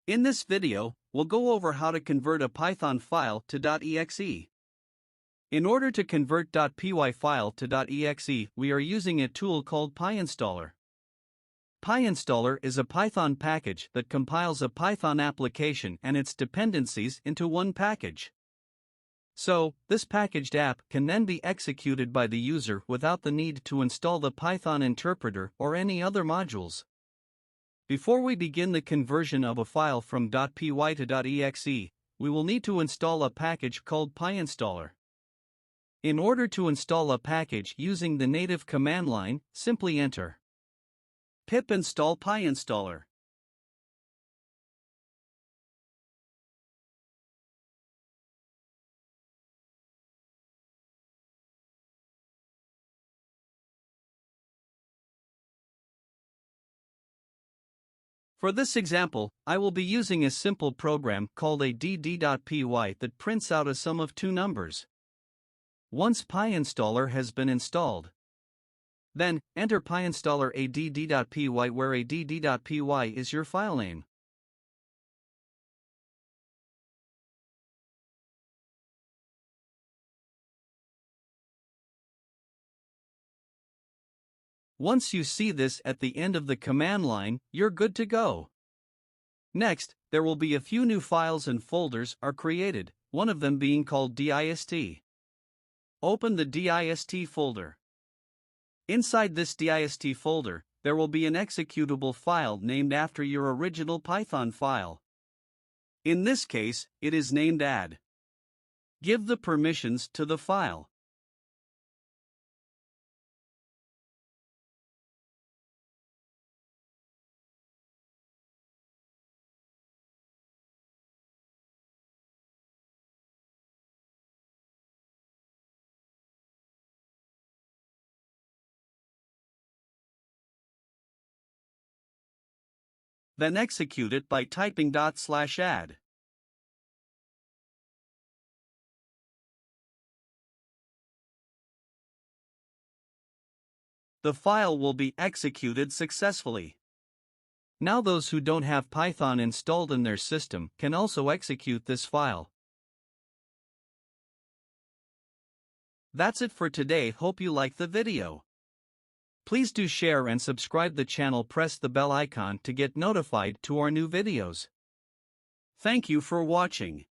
In this video, we'll go over how to convert a Python file to .exe. In order to convert .py file to .exe, we are using a tool called Pyinstaller. Pyinstaller is a Python package that compiles a Python application and its dependencies into one package. So, this packaged app can then be executed by the user without the need to install the Python interpreter or any other modules. Before we begin the conversion of a file from .py to .exe, we will need to install a package called Pyinstaller. In order to install a package using the native command line, simply enter pip install Pyinstaller. For this example, I will be using a simple program called add.py that prints out a sum of two numbers. Once Pyinstaller has been installed, then enter Pyinstaller add.py where add.py is your file name. Once you see this at the end of the command line, you're good to go. Next, there will be a few new files and folders are created, one of them being called dist. Open the dist folder. Inside this dist folder, there will be an executable file named after your original Python file. In this case, it is named add. Give the permissions to the file. Then execute it by typing /add. The file will be executed successfully. Now those who don't have Python installed in their system can also execute this file. That's it for today. Hope you liked the video. Please do share and subscribe the channel. Press the bell icon to get notified to our new videos. Thank you for watching.